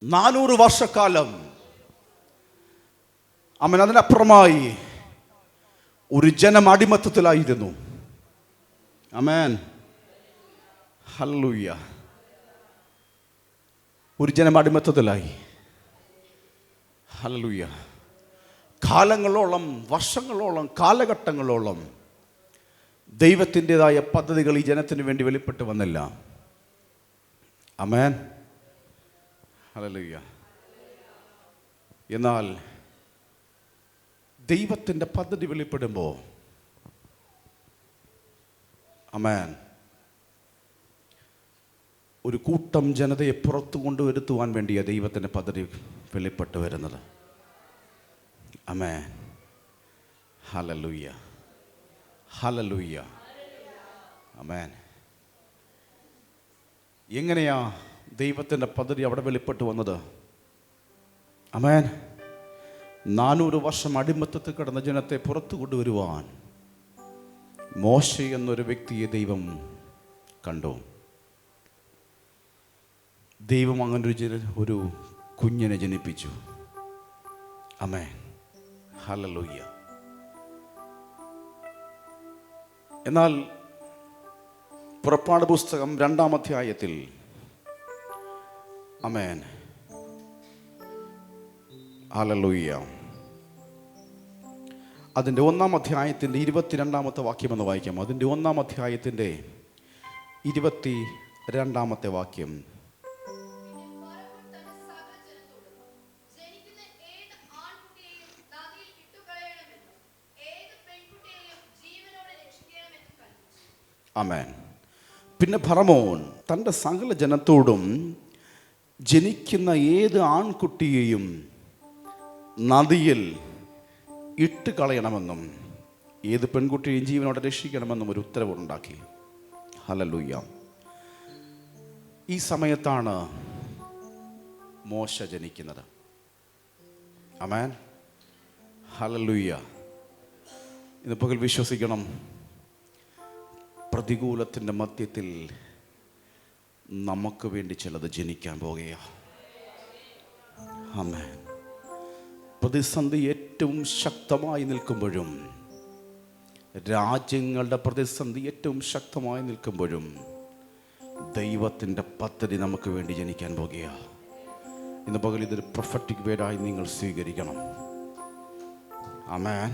400 വർഷക്കാലം അവൻ അതിനപ്പുറമായി ഒരു ജനം അടിമത്തത്തിലായിരുന്നു. ആമേൻ, ഹല്ലേലൂയ. ഒരു ജനം അടിമത്തത്തിലായി. ഹല്ലേലൂയ. കാലങ്ങളോളം, വർഷങ്ങളോളം, കാലഘട്ടങ്ങളോളം ദൈവത്തിൻ്റെതായ പദ്ധതികൾ ഈ ജനത്തിന് വേണ്ടി വെളിപ്പെട്ട് വന്നില്ല. ആമേൻ, ഹല്ലേലൂയ. എന്നാൽ ദൈവത്തിൻ്റെ പദ്ധതി വെളിപ്പെടുമ്പോൾ, ആമേൻ, ഒരു കൂട്ടം ജനതയെ പുറത്തു കൊണ്ടുവരുത്തുവാൻ വേണ്ടിയ ദൈവത്തിൻ്റെ പദ്ധതി വെളിപ്പെട്ട് വരുന്നത്. ആമേൻ, ഹല്ലേലൂയ, ഹല്ലേലൂയ, ആമേൻ. എങ്ങനെയാ ദൈവത്തിൻ്റെ പദ്ധതി അവിടെ വെളിപ്പെട്ട് വന്നത്? ആമേൻ. 400 വർഷം അടിമത്തത്തിൽ കിടന്ന ജനത്തെ പുറത്തു കൊണ്ടുവരുവാൻ മോശ എന്നൊരു വ്യക്തിയെ ദൈവം കണ്ടു. ദൈവം അങ്ങനെ ഒരു കുഞ്ഞിനെ ജനിപ്പിച്ചു. ആമേൻ, ഹല്ലേലൂയ. എന്നാൽ പുറപ്പാട് പുസ്തകം 2-ാം അധ്യായത്തിൽ, ആമേൻ, ഹല്ലേലൂയ, അതിൻ്റെ 1-ാം അധ്യായത്തിൻ്റെ 22-ാമത്തെ വാക്യം എന്ന് വായിക്കാം. അതിൻ്റെ 1-ാം അധ്യായത്തിൻ്റെ 22-ാമത്തെ വാക്യം. ആമേൻ. പിന്നെ ഫറവോൻ തൻ്റെ സകല ജനത്തോടും ജനിക്കുന്ന ഏത് ആൺകുട്ടിയെയും നദിയിൽ ഇട്ട് കളയണമെന്നും ഏത് പെൺകുട്ടിയെയും ജീവനോടെ രക്ഷിക്കണമെന്നും ഒരു ഉത്തരവുണ്ടാക്കി. ഹല്ലേലൂയ. ഈ സമയത്താണ് മോശ ജനിക്കുന്നത്. ആമേൻ, ഹല്ലേലൂയ. ഇന്ന് പകൽ വിശ്വസിക്കണം, പ്രതികൂലത്തിൻ്റെ മധ്യത്തിൽ നമുക്ക് വേണ്ടി ചിലത് ജനിക്കാൻ പോകുകയാണ്. ആമേൻ. പ്രതിസന്ധി ഏറ്റവും ശക്തമായി നിൽക്കുമ്പോഴും, രാജ്യങ്ങളുടെ പ്രതിസന്ധി ഏറ്റവും ശക്തമായി നിൽക്കുമ്പോഴും ദൈവത്തിൻ്റെ പദ്ധതി നമുക്ക് വേണ്ടി ജനിക്കാൻ പോകുകയാണ്. ഇന്ന് പകൽ ഇതൊരു പ്രൊഫറ്റിക് വേർഡായി നിങ്ങൾ സ്വീകരിക്കണം. ആമേൻ,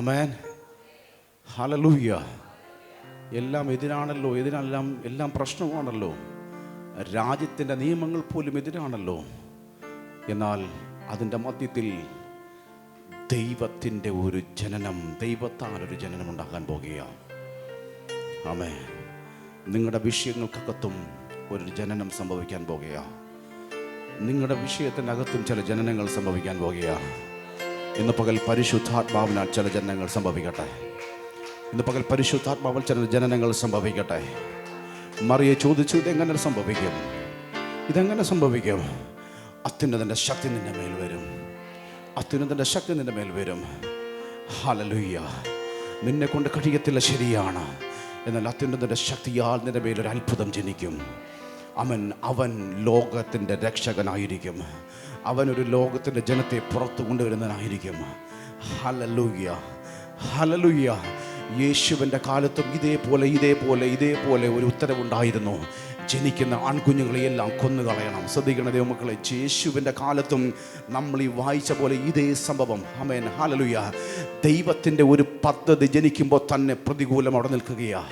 ആമേൻ, ഹല്ലേലൂയ. എല്ലാം എതിരാണല്ലോ, എല്ലാം പ്രശ്നമാണല്ലോ, രാജ്യത്തിൻ്റെ നിയമങ്ങൾ പോലും എതിരാണല്ലോ. എന്നാൽ അതിൻ്റെ മധ്യത്തിൽ ദൈവത്തിൻ്റെ ഒരു ജനനം, ദൈവത്താൽ ഒരു ജനനം ഉണ്ടാകാൻ പോകുകയാണ്. ആമേൻ. നിങ്ങളുടെ വിഷയങ്ങൾക്കകത്തും ഒരു ജനനം സംഭവിക്കാൻ പോകുകയാണ്. നിങ്ങളുടെ വിഷയത്തിനകത്തും ചില ജനനങ്ങൾ സംഭവിക്കാൻ പോകുകയാണ്. ഇന്ന് പകൽ പരിശുദ്ധാത്മാവിനാൽ ചില ജനനങ്ങൾ സംഭവിക്കട്ടെ. ഇന്ന് പകൽ പരിശുദ്ധാത്മാവിൽ ചില ജനനങ്ങൾ സംഭവിക്കട്ടെ. മറിയെ ചോദിച്ചു, ഇതെങ്ങനെ സംഭവിക്കും? ഇതെങ്ങനെ സംഭവിക്കും? അത്യുന്നതൻ്റെ ശക്തി നിന്റെ മേൽ വരും. അത്യുന്നതൻ്റെ ശക്തി നിന്റെ മേൽ വരും. ഹല്ലേലൂയ. നിന്നെ കൊണ്ട് കഴിയത്തില്ല, ശരിയാണ്. എന്നാൽ അത്യുന്നതൻ്റെ ശക്തിയാൽ നിന്റെ മേലൊരു അത്ഭുതം ജനിക്കും. അവൻ ലോകത്തിൻ്റെ രക്ഷകനായിരിക്കും. അവനൊരു ലോകത്തിൻ്റെ ജനത്തെ പുറത്തു കൊണ്ടുവരുന്നതിനായിരിക്കും. Hallelujah, hallelujah. യേശുവിൻ്റെ കാലത്തും ഇതേപോലെ ഒരു ഉത്തരവുണ്ടായിരുന്നു. ജനിക്കുന്ന ആൺകുഞ്ഞുങ്ങളെയെല്ലാം കൊന്നുകളയണം. ശ്രദ്ധിക്കണം ദൈവമക്കളെ, യേശുവിൻ്റെ കാലത്തും നമ്മൾ ഈ വായിച്ച പോലെ ഇതേ സംഭവം. ആമേൻ, ഹല്ലേലൂയ. ദൈവത്തിൻ്റെ ഒരു പദ്ധതി ജനിക്കുമ്പോൾ തന്നെ പ്രതികൂലം അവിടെ നിൽക്കുകയാണ്.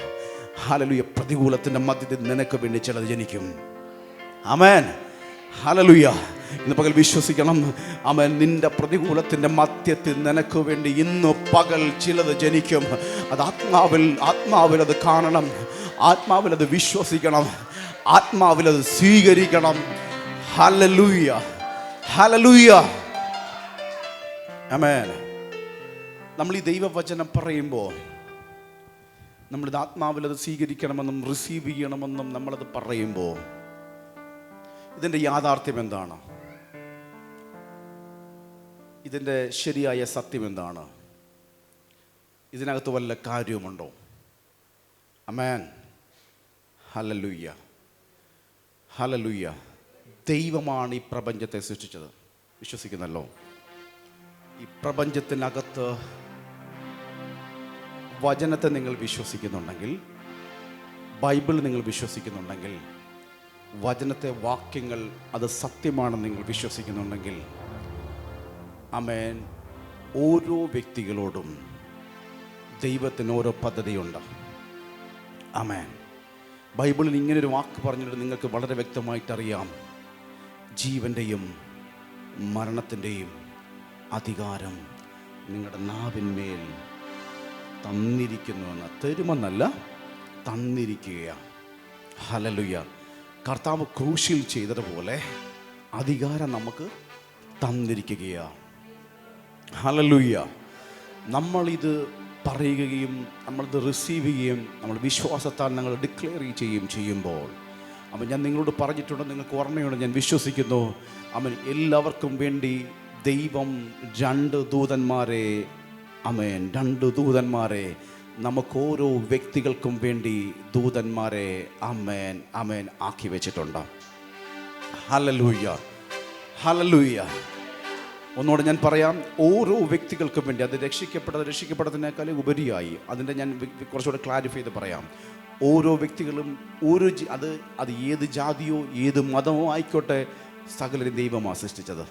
ഹല്ലേലൂയ. പ്രതികൂലത്തിൻ്റെ മധ്യത്തിൽ നിനക്ക് വേണ്ടി ചിലത് ജനിക്കും. ആമേൻ, ഹല്ലേലൂയ. ഇന്ന് പകൽ വിശ്വസിക്കണം. ആമേൻ. നിന്റെ പ്രതികൂലത്തിൻ്റെ മധ്യത്തിൽ നിനക്ക് വേണ്ടി ഇന്ന് പകൽ ചിലത് ജനിക്കും. അത് ആത്മാവിൽ അത് കാണണം, ആത്മാവിൽ അത് വിശ്വസിക്കണം, ആത്മാവിൽ അത് സ്വീകരിക്കണം. ഹല്ലേലൂയ, ഹല്ലേലൂയ, ആമേൻ. നമ്മൾ ഈ ദൈവവചനം പറയുമ്പോൾ നമ്മളിത് ആത്മാവിൽ അത് സ്വീകരിക്കണമെന്നും റിസീവ് ചെയ്യണമെന്നും നമ്മളത് പറയുമ്പോൾ ഇതിൻ്റെ യാഥാർത്ഥ്യം എന്താണ്? ഇതിൻ്റെ ശരിയായ സത്യം എന്താണ്? ഇതിനകത്ത് വല്ല കാര്യവുമുണ്ടോ? ആമേൻ, ഹല്ലേലൂയ, ഹല്ലേലൂയ. ദൈവമാണ് ഈ പ്രപഞ്ചത്തെ സൃഷ്ടിച്ചത്. വിശ്വസിക്കുന്നല്ലോ? ഈ പ്രപഞ്ചത്തിനകത്ത് വചനത്തെ നിങ്ങൾ വിശ്വസിക്കുന്നുണ്ടെങ്കിൽ, ബൈബിൾ നിങ്ങൾ വിശ്വസിക്കുന്നുണ്ടെങ്കിൽ, വചനത്തെ വാക്യങ്ങൾ അത് സത്യമാണെന്ന് നിങ്ങൾ വിശ്വസിക്കുന്നുണ്ടെങ്കിൽ, ആമേൻ, ഓരോ വ്യക്തികളോടും ദൈവത്തിന് ഓരോ പദ്ധതിയുണ്ട്. ആമേൻ. ബൈബിളിൽ ഇങ്ങനൊരു വാക്ക് പറഞ്ഞിട്ട് നിങ്ങൾക്ക് വളരെ വ്യക്തമായിട്ടറിയാം. ജീവൻ്റെയും മരണത്തിൻ്റെയും അധികാരം നിങ്ങളുടെ നാവിന്മേൽ തന്നിരിക്കുന്നുവെന്ന്. തരുമെന്നല്ല, തന്നിരിക്കുകയാണ്. ഹല്ലേലൂയ. കർത്താവ് ക്രൂശിൽ ചെയ്തതുപോലെ അധികാരം നമുക്ക് തന്നിരിക്കുകയാണ്. ഹല്ലേലൂയ. നമ്മളിത് പറയുകയും നമ്മളിത് റിസീവ് ചെയ്യുകയും നമ്മൾ വിശ്വാസത്താൽ ഞങ്ങൾ ഡിക്ലെയർ ചെയ്യുമ്പോൾ, അപ്പം ഞാൻ നിങ്ങളോട് പറഞ്ഞിട്ടുണ്ട്, നിങ്ങൾക്ക് ഓർമ്മയുണ്ട്, ഞാൻ വിശ്വസിക്കുന്നു. അവൻ എല്ലാവർക്കും വേണ്ടി ദൈവം 2 ദൂതന്മാരെ, ആമേൻ, 2 ദൂതന്മാരെ നമുക്ക് ഓരോ വ്യക്തികൾക്കും വേണ്ടി ദൂതന്മാരെ, ആമേൻ, ആമേൻ, ആക്കി വെച്ചിട്ടുണ്ട്. Hallelujah, hallelujah. ഒന്നുകൂടെ ഞാൻ പറയാം, ഓരോ വ്യക്തികൾക്കും വേണ്ടി, അത് രക്ഷിക്കപ്പെട്ടതിനേക്കാളും ഉപരിയായി അതിൻ്റെ ഞാൻ കുറച്ചുകൂടെ ക്ലാരിഫൈ ചെയ്ത് പറയാം. ഓരോ വ്യക്തികളും അത് ഏത് ജാതിയോ ഏത് മതമോ ആയിക്കോട്ടെ, സകലരും ദൈവമാണ് സൃഷ്ടിച്ചത്.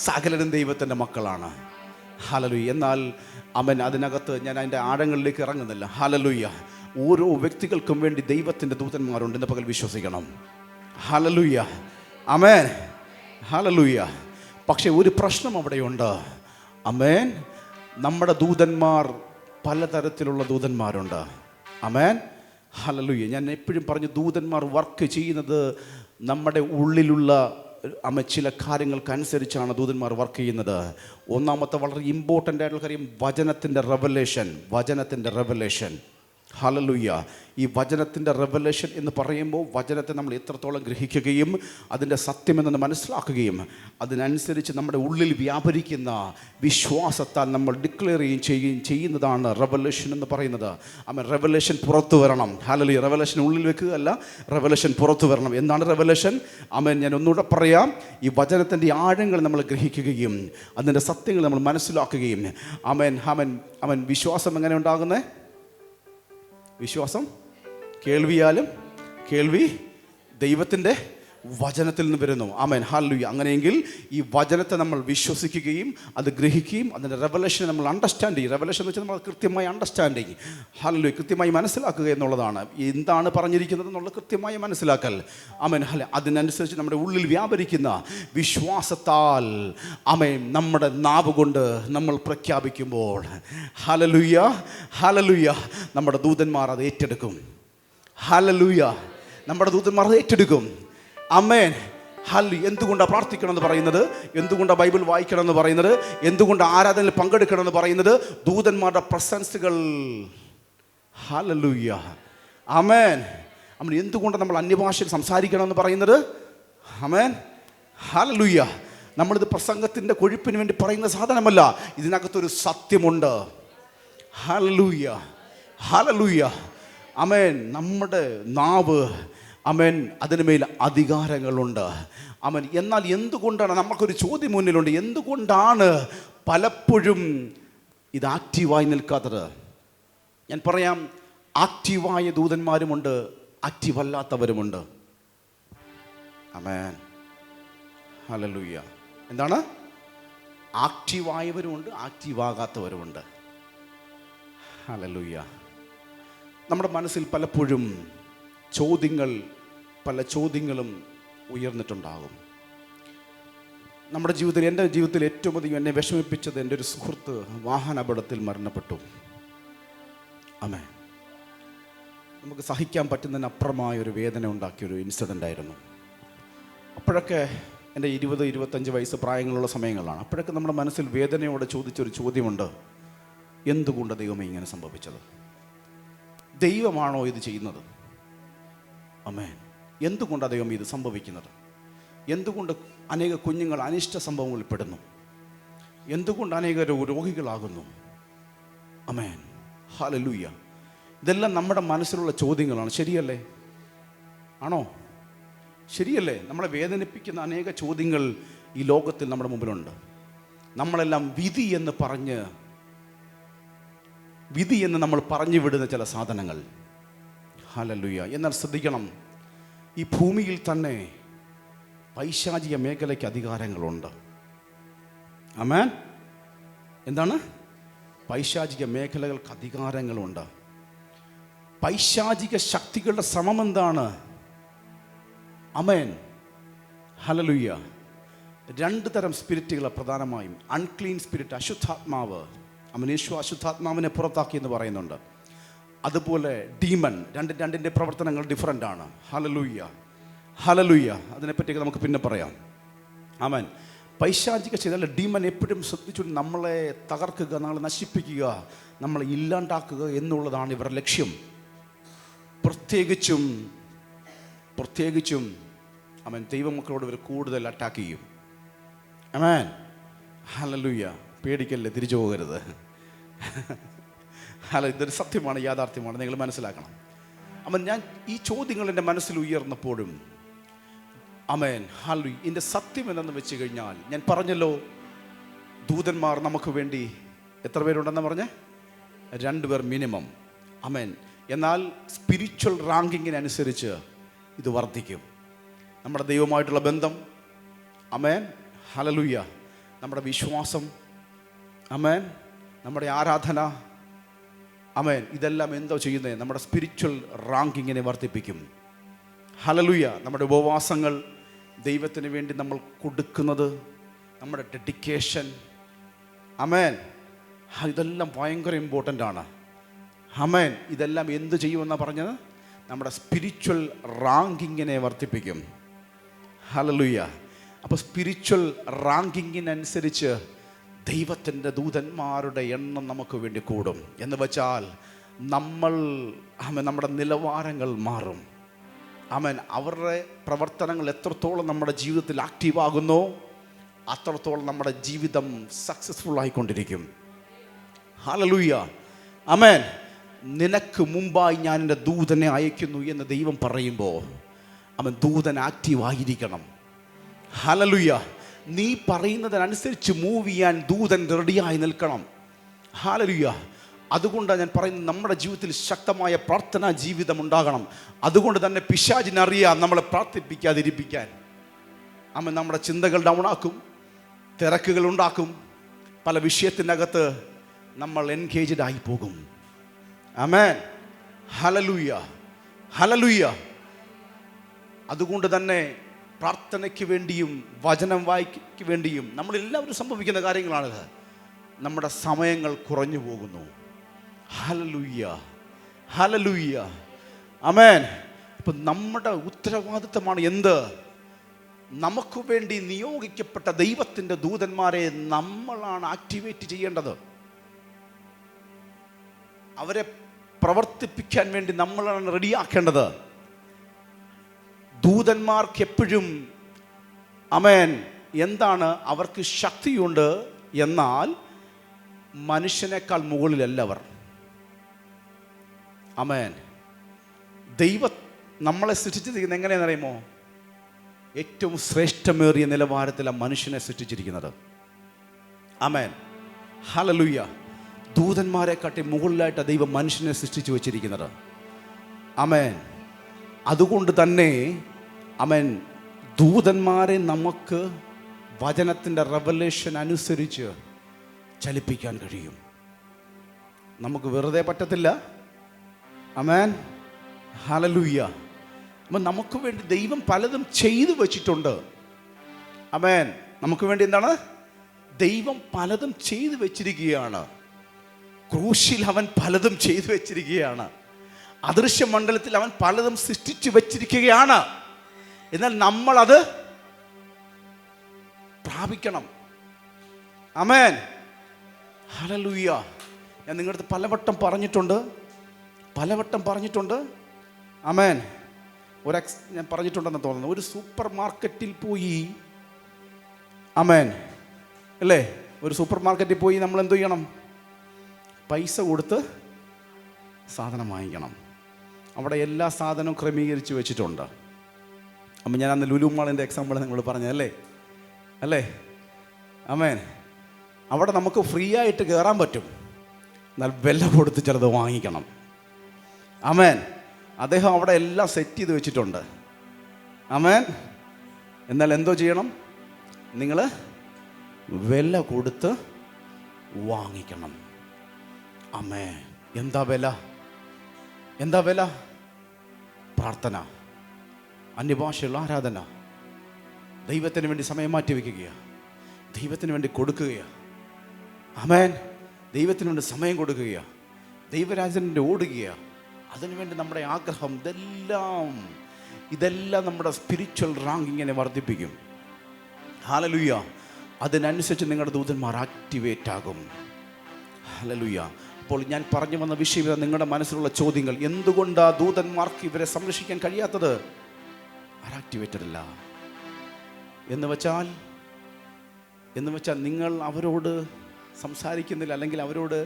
സകലരും ദൈവത്തിൻ്റെ മക്കളാണ്. ഹല്ലേലൂയ. എന്നാൽ അവൻ അതിനകത്ത് ഞാൻ അതിൻ്റെ ആഴങ്ങളിലേക്ക് ഇറങ്ങുന്നില്ല. ഹല്ലേലൂയ. ഓരോ വ്യക്തികൾക്കും വേണ്ടി ദൈവത്തിൻ്റെ ദൂതന്മാരുണ്ട് എന്ന് പകൽ വിശ്വസിക്കണം. ഹല്ലേലൂയ, ആമേൻ, ഹല്ലേലൂയ. പക്ഷേ ഒരു പ്രശ്നം അവിടെയുണ്ട്. ആമേൻ. നമ്മുടെ ദൂതന്മാർ പലതരത്തിലുള്ള ദൂതന്മാരുണ്ട്. ആമേൻ, ഹല്ലേലൂയ. ഞാൻ എപ്പോഴും പറഞ്ഞു, ദൂതന്മാർ വർക്ക് ചെയ്യുന്നത് നമ്മുടെ ഉള്ളിലുള്ള ചില കാര്യങ്ങൾക്കനുസരിച്ചാണ് ദൂതന്മാർ വർക്ക് ചെയ്യുന്നത്. ഒന്നാമത്തെ വളരെ ഇമ്പോർട്ടൻ്റ് ആയിട്ടുള്ള കാര്യം വചനത്തിൻ്റെ റെവലേഷൻ. ഹല്ലേലൂയ. ഈ വചനത്തിൻ്റെ റെവലേഷൻ എന്ന് പറയുമ്പോൾ വചനത്തെ നമ്മൾ എത്രത്തോളം ഗ്രഹിക്കുകയും അതിൻ്റെ സത്യമെന്ന് മനസ്സിലാക്കുകയും അതിനനുസരിച്ച് നമ്മുടെ ഉള്ളിൽ വ്യാപരിക്കുന്ന വിശ്വാസത്താൽ നമ്മൾ ഡിക്ലെയർ ചെയ്യുന്നതാണ് റെവലേഷൻ എന്ന് പറയുന്നത്. ആമേൻ. റെവലേഷൻ പുറത്തു വരണം. ഹല്ലേലൂയ. റെവലേഷൻ ഉള്ളിൽ വെക്കുകയല്ല, റെവലേഷൻ പുറത്തു വരണം. എന്താണ് റെവലേഷൻ? ആമേൻ. ഞാൻ ഒന്നുകൂടെ പറയാം. ഈ വചനത്തിൻ്റെ ആഴങ്ങൾ നമ്മൾ ഗ്രഹിക്കുകയും അതിൻ്റെ സത്യങ്ങൾ നമ്മൾ മനസ്സിലാക്കുകയും, ആമേൻ, ആമേൻ, ആമേൻ. വിശ്വാസം എങ്ങനെ ഉണ്ടാകുന്നത്? വിശ്വാസം കേൾവിയാലും, കേൾവി ദൈവത്തിൻ്റെ വചനത്തിൽ നിന്ന് വരുന്നു. ആമേൻ, ഹല്ലേലൂയ. അങ്ങനെയെങ്കിൽ ഈ വചനത്തെ നമ്മൾ വിശ്വസിക്കുകയും അത് ഗ്രഹിക്കുകയും അതിൻ്റെ റെവലേഷൻ നമ്മൾ അണ്ടർസ്റ്റാൻഡ് ചെയ്യും. റെവലേഷൻ എന്ന് വെച്ചാൽ നമ്മൾ കൃത്യമായി അണ്ടർസ്റ്റാൻഡിങ്, ഹല്ലേലൂയ, കൃത്യമായി മനസ്സിലാക്കുക എന്നുള്ളതാണ്. എന്താണ് പറഞ്ഞിരിക്കുന്നത് എന്നുള്ള കൃത്യമായി മനസ്സിലാക്കൽ. ആമേൻ, ഹല്ലേലൂയ. അതിനനുസരിച്ച് നമ്മുടെ ഉള്ളിൽ വ്യാപരിക്കുന്ന വിശ്വാസത്താൽ, ആമേൻ, നമ്മുടെ നാവ് കൊണ്ട് നമ്മൾ പ്രഖ്യാപിക്കുമ്പോൾ, ഹല്ലേലൂയ, ഹല്ലേലൂയ, നമ്മുടെ ദൂതന്മാർ അത് ഏറ്റെടുക്കും. ഹല്ലേലൂയ. നമ്മുടെ ദൂതന്മാർ അത് ഏറ്റെടുക്കും. ആമേൻ, ഹല്ലേലൂയ. എന്തുകൊണ്ടാണ് പ്രാർത്ഥിക്കണം എന്ന് പറയുന്നത്? എന്തുകൊണ്ടാണ് ബൈബിൾ വായിക്കണം എന്ന് പറയുന്നത്? എന്തുകൊണ്ട് ആരാധനയിൽ പങ്കെടുക്കണം എന്ന് പറയുന്നത്? ദൂതന്മാരുടെ പ്രസൻസുകൾ. ഹല്ലേലൂയ, ആമേൻ. നമ്മൾ എന്തുകൊണ്ടാണ് നമ്മൾ അന്യഭാഷയിൽ സംസാരിക്കണം എന്ന് പറയുന്നത്? ആമേൻ, ഹല്ലേലൂയ. നമ്മളിത് പ്രസംഗത്തിൻ്റെ കൊഴുപ്പിന് വേണ്ടി പറയുന്ന സാധനമല്ല. ഇതിനകത്തൊരു സത്യമുണ്ട്. ഹല്ലേലൂയ, ഹല്ലേലൂയ, ആമേൻ. നമ്മുടെ നാവ്, ആമേൻ, അതിനുമേൽ അധികാരങ്ങളുണ്ട്. ആമേൻ. എന്നാൽ എന്തുകൊണ്ടാണ്, നമുക്കൊരു ചോദ്യം മുന്നിലുണ്ട്, എന്തുകൊണ്ടാണ് പലപ്പോഴും ഇത് ആക്റ്റീവായി നിൽക്കാത്തത്? ഞാൻ പറയാം, ആക്റ്റീവായ ദൂതന്മാരുമുണ്ട്, ആക്റ്റീവ് അല്ലാത്തവരുമുണ്ട്. ആമേൻ, ഹല്ലേലൂയ. എന്താണ്? ആക്റ്റീവായവരുമുണ്ട്, ആക്റ്റീവാകാത്തവരുമുണ്ട്. ഹല്ലേലൂയ. നമ്മുടെ മനസ്സിൽ പലപ്പോഴും പല ചോദ്യങ്ങളും ഉയർന്നിട്ടുണ്ടാകും. നമ്മുടെ ജീവിതത്തിൽ, എൻ്റെ ജീവിതത്തിൽ ഏറ്റവും അധികം എന്നെ വിഷമിപ്പിച്ചത്, എൻ്റെ ഒരു സുഹൃത്ത് വാഹനാപകടത്തിൽ മരണപ്പെട്ടു. ആമേൻ. നമുക്ക് സഹിക്കാൻ പറ്റുന്നതിനപ്പുറമായൊരു വേദന ഉണ്ടാക്കിയൊരു ഇൻസിഡൻ്റ് ആയിരുന്നു. അപ്പോഴൊക്കെ എൻ്റെ 20-25 വയസ്സ് പ്രായങ്ങളുള്ള സമയങ്ങളാണ്. അപ്പോഴൊക്കെ നമ്മുടെ മനസ്സിൽ വേദനയോടെ ചോദിച്ചൊരു ചോദ്യമുണ്ട്, എന്തുകൊണ്ട് ദൈവമേ ഇങ്ങനെ സംഭവിച്ചത്? ദൈവമാണോ ഇത് ചെയ്യുന്നത്? ആമേൻ. എന്തുകൊണ്ടാണ് ദൈവം ഇത് സംഭവിക്കുന്നത്? എന്തുകൊണ്ട് അനേക കുഞ്ഞുങ്ങൾ അനിഷ്ട സംഭവങ്ങളിൽ പെടുന്നു? എന്തുകൊണ്ട് അനേക രോഗികളാകുന്നു? ആമേൻ, ഹല്ലേലൂയ. ഇതെല്ലാം നമ്മുടെ മനസ്സിലുള്ള ചോദ്യങ്ങളാണ്. ശരിയല്ലേ? ആണോ? ശരിയല്ലേ? നമ്മളെ വേദനിപ്പിക്കുന്ന അനേക ചോദ്യങ്ങൾ ഈ ലോകത്തിൽ നമ്മുടെ മുമ്പിലുണ്ട്. നമ്മളെല്ലാം വിധി എന്ന് നമ്മൾ പറഞ്ഞു വിടുന്ന ചില സാധനങ്ങൾ. ഹല്ലേലൂയ. എന്നാൽ ശ്രദ്ധിക്കണം, ഈ ഭൂമിയിൽ തന്നെ പൈശാചിക മേഖലയ്ക്ക് അധികാരങ്ങളുണ്ട്. ആമേൻ. എന്താണ്? പൈശാചിക മേഖലകൾക്ക് അധികാരങ്ങളുണ്ട്. പൈശാചിക ശക്തികളുടെ ശ്രമം എന്താണ്? ആമേൻ. ഹല്ലേലൂയ. 2 തരം സ്പിരിറ്റുകൾ പ്രധാനമായും. Unclean spirit, അശുദ്ധാത്മാവ്. യേശു അശുദ്ധാത്മാവിനെ പുറത്താക്കി എന്ന് പറയുന്നുണ്ട്. അതുപോലെ ഡീമൺ. രണ്ടിൻ്റെ പ്രവർത്തനങ്ങൾ ഡിഫറൻ്റ് ആണ്. Hallelujah, hallelujah. അതിനെപ്പറ്റിയൊക്കെ നമുക്ക് പിന്നെ പറയാം. ആമേൻ. പൈശാചിക ചെയ്താൽ ഡീമൺ എപ്പോഴും ശ്രദ്ധിച്ചു നമ്മളെ തകർക്കുക, നമ്മളെ നശിപ്പിക്കുക, നമ്മളെ ഇല്ലാണ്ടാക്കുക എന്നുള്ളതാണ് ഇവരുടെ ലക്ഷ്യം. പ്രത്യേകിച്ചും ആമേൻ ദൈവമക്കളോട് ഇവർ കൂടുതൽ അറ്റാക്ക് ചെയ്യും. ആമേൻ. ഹല്ലേലൂയ. പേടിക്കല്ലേ, തിരിച്ചു പോകരുത്. ഇതൊരു സത്യമാണ്, യാഥാർത്ഥ്യമാണ്, നിങ്ങൾ മനസ്സിലാക്കണം. ആമേൻ. ഞാൻ ഈ ചോദ്യങ്ങൾ എൻ്റെ മനസ്സിൽ ഉയർന്നപ്പോഴും ആമേൻ ഹല്ലേലൂയ, ഇതിൻ്റെ സത്യം എന്തെന്ന് വെച്ച് കഴിഞ്ഞാൽ, ഞാൻ പറഞ്ഞല്ലോ ദൂതന്മാർ നമുക്ക് വേണ്ടി എത്ര പേരുണ്ടെന്ന് പറഞ്ഞേ? 2 പേർ മിനിമം. ആമേൻ. എന്നാൽ സ്പിരിച്വൽ റാങ്കിങ്ങിനനുസരിച്ച് ഇത് വർദ്ധിക്കും. നമ്മുടെ ദൈവമായിട്ടുള്ള ബന്ധം, ആമേൻ ഹല്ലേലൂയ, നമ്മുടെ വിശ്വാസം, ആമേൻ, നമ്മുടെ ആരാധന, ആമേൻ, ഇതെല്ലാം എന്തോ ചെയ്യുന്നത്? നമ്മുടെ സ്പിരിച്വൽ റാങ്കിങ്ങിനെ വർദ്ധിപ്പിക്കും. ഹല്ലേലൂയ. നമ്മുടെ ഉപവാസങ്ങൾ, ദൈവത്തിന് വേണ്ടി നമ്മൾ കൊടുക്കുന്നത്, നമ്മുടെ ഡെഡിക്കേഷൻ, ആമേൻ, ഇതെല്ലാം ഭയങ്കര ഇമ്പോർട്ടൻ്റ് ആണ്. ആമേൻ. ഇതെല്ലാം എന്ത് ചെയ്യുമെന്നാണ് പറഞ്ഞത്? നമ്മുടെ സ്പിരിച്വൽ റാങ്കിങ്ങിനെ വർദ്ധിപ്പിക്കും. ഹല്ലേലൂയ. അപ്പോൾ സ്പിരിച്വൽ റാങ്കിങ്ങിനനുസരിച്ച് ദൈവത്തിൻ്റെ ദൂതന്മാരുടെ എണ്ണം നമുക്ക് വേണ്ടി കൂടും. എന്ന് വെച്ചാൽ നമ്മുടെ നിലവാരങ്ങൾ മാറും. ആമേൻ. അവരുടെ പ്രവർത്തനങ്ങൾ എത്രത്തോളം നമ്മുടെ ജീവിതത്തിൽ ആക്റ്റീവാകുന്നോ അത്രത്തോളം നമ്മുടെ ജീവിതം സക്സസ്ഫുൾ ആയിക്കൊണ്ടിരിക്കും. ഹല്ലേലൂയ. ആമേൻ. നിനക്ക് മുമ്പായി ഞാൻ എൻ്റെ ദൂതനെ അയക്കുന്നു എന്ന് ദൈവം പറയുമ്പോൾ അവൻ ദൂതൻ ആക്റ്റീവായിരിക്കണം. ഹല്ലേലൂയ. നീ പറയുന്നതിനനുസരിച്ച് മൂവ് ചെയ്യാൻ ദൂതൻ റെഡിയായി നിൽക്കണം. ഹല്ലേലൂയ. അതുകൊണ്ടാണ് ഞാൻ പറയുന്നത്, നമ്മുടെ ജീവിതത്തിൽ ശക്തമായ പ്രാർത്ഥനാ ജീവിതം ഉണ്ടാകണം. അതുകൊണ്ട് തന്നെ പിശാചിനറിയാം നമ്മളെ പ്രാർത്ഥിപ്പിക്കാതിരിപ്പിക്കാൻ. അവൻ നമ്മുടെ ചിന്തകൾ ഡൗണാക്കും, തിരക്കുകൾ ഉണ്ടാക്കും, പല വിഷയത്തിനകത്ത് നമ്മൾ എൻഗേജ്ഡ് ആയി പോകും. ആമേൻ. ഹല്ലേലൂയ, ഹല്ലേലൂയ. അതുകൊണ്ട് തന്നെ പ്രാർത്ഥനയ്ക്ക് വേണ്ടിയും വചനം വായിക്ക് വേണ്ടിയും നമ്മളെല്ലാവരും സംഭവിക്കുന്ന കാര്യങ്ങളാണിത്. നമ്മുടെ സമയങ്ങൾ കുറഞ്ഞു പോകുന്നു. ഹല്ലേലൂയ, ഹല്ലേലൂയ. ആമേൻ. അപ്പം നമ്മുടെ ഉത്തരവാദിത്തമാണ് എന്ത്? നമുക്ക് വേണ്ടി നിയോഗിക്കപ്പെട്ട ദൈവത്തിൻ്റെ ദൂതന്മാരെ നമ്മളാണ് ആക്ടിവേറ്റ് ചെയ്യേണ്ടത്. അവരെ പ്രവർത്തിപ്പിക്കാൻ വേണ്ടി നമ്മളാണ് റെഡിയാക്കേണ്ടത്. ദൂതന്മാർക്ക് എപ്പോഴും ആമേൻ എന്താണ്? അവർക്ക് ശക്തിയുണ്ട്, എന്നാൽ മനുഷ്യനേക്കാൾ മുകളിലല്ല അവർ. ആമേൻ. നമ്മളെ സൃഷ്ടിച്ചിരിക്കുന്നത് എങ്ങനെയാണെന്ന് അറിയുമോ? ഏറ്റവും ശ്രേഷ്ഠമേറിയ നിലവാരത്തിലാണ് മനുഷ്യനെ സൃഷ്ടിച്ചിരിക്കുന്നത്. ആമേൻ. ഹല്ലേലൂയ. ദൂതന്മാരെ കാട്ടി മുകളിലായിട്ട് ദൈവം മനുഷ്യനെ സൃഷ്ടിച്ചു വച്ചിരിക്കുന്നത്. ആമേൻ. അതുകൊണ്ട് തന്നെ ആമേൻ ദൂതന്മാരെ നമുക്ക് വചനത്തിൻ്റെ റെവലേഷൻ അനുസരിച്ച് ചലിപ്പിക്കാൻ കഴിയും. നമുക്ക് വെറുതെ പറ്റത്തില്ല. ആമേൻ. ഹല്ലേലൂയ. അപ്പം നമുക്ക് വേണ്ടി ദൈവം പലതും ചെയ്തു വച്ചിട്ടുണ്ട്. ആമേൻ. നമുക്ക് വേണ്ടി എന്താണ്? ദൈവം പലതും ചെയ്തു വെച്ചിരിക്കുകയാണ്. ക്രൂശിൽ അവൻ പലതും ചെയ്തു വെച്ചിരിക്കുകയാണ്. അദൃശ്യ മണ്ഡലത്തിൽ അവൻ പലതും സൃഷ്ടിച്ചു വെച്ചിരിക്കുകയാണ്. എന്നാൽ നമ്മളത് പ്രാപിക്കണം. ആമേൻ. ഹല്ലേലൂയ. ഞാൻ നിങ്ങളുടെ അടുത്ത് പലവട്ടം പറഞ്ഞിട്ടുണ്ട്. ആമേൻ. ഞാൻ പറഞ്ഞിട്ടുണ്ടെന്ന് തോന്നുന്നു. ഒരു സൂപ്പർ മാർക്കറ്റിൽ പോയി, ആമേൻ അല്ലേ, ഒരു സൂപ്പർ മാർക്കറ്റിൽ പോയി നമ്മൾ എന്ത് ചെയ്യണം? പൈസ കൊടുത്ത് സാധനം വാങ്ങിക്കണം. അവിടെ എല്ലാ സാധനവും ക്രമീകരിച്ച് വെച്ചിട്ടുണ്ട്. അപ്പം ഞാൻ അന്ന് ലുലു മാളിൻ്റെ എക്സാമ്പിൾ നിങ്ങൾ പറഞ്ഞതല്ലേ അല്ലേ? ആമേൻ. അവിടെ നമുക്ക് ഫ്രീ ആയിട്ട് കയറാൻ പറ്റും, എന്നാൽ വില കൊടുത്ത് ചിലത് വാങ്ങിക്കണം. ആമേൻ. അദ്ദേഹം അവിടെ എല്ലാം സെറ്റ് ചെയ്ത് വെച്ചിട്ടുണ്ട്. ആമേൻ. എന്നാൽ എന്തോ ചെയ്യണം? നിങ്ങൾ വില കൊടുത്ത് വാങ്ങിക്കണം. ആമേൻ. എന്താ വില? എന്താ വില? പ്രാർത്ഥന, അന്യഭാഷയുള്ള ആരാധന, ദൈവത്തിന് വേണ്ടി സമയം മാറ്റി വയ്ക്കുകയാണ്, ദൈവത്തിന് വേണ്ടി കൊടുക്കുകയാണ്. ആമേൻ. ദൈവത്തിന് വേണ്ടി സമയം കൊടുക്കുകയാണ്, ദൈവരാജൻ്റെ ഓടുകയാണ്. അതിനുവേണ്ടി നമ്മുടെ ആഗ്രഹം, ഇതെല്ലാം നമ്മുടെ സ്പിരിച്വൽ റാങ്കിങ്ങിനെ വർദ്ധിപ്പിക്കും. ഹല്ലേലൂയ. അതിനനുസരിച്ച് നിങ്ങളുടെ ദൂതന്മാർ ആക്ടിവേറ്റ് ആകും. ഹല്ലേലൂയ. അപ്പോൾ ഞാൻ പറഞ്ഞു വന്ന വിഷയം, നിങ്ങളുടെ മനസ്സിലുള്ള ചോദ്യങ്ങൾ, എന്തുകൊണ്ടാണ് ദൂതന്മാർക്ക് ഇവരെ സംരക്ഷിക്കാൻ കഴിയാത്തത്? ആക്ടിവേറ്റഡ് അല്ല എന്ന് വെച്ചാൽ നിങ്ങൾ അവരോട് സംസാരിക്കുന്നില്ല, അല്ലെങ്കിൽ അവരോട്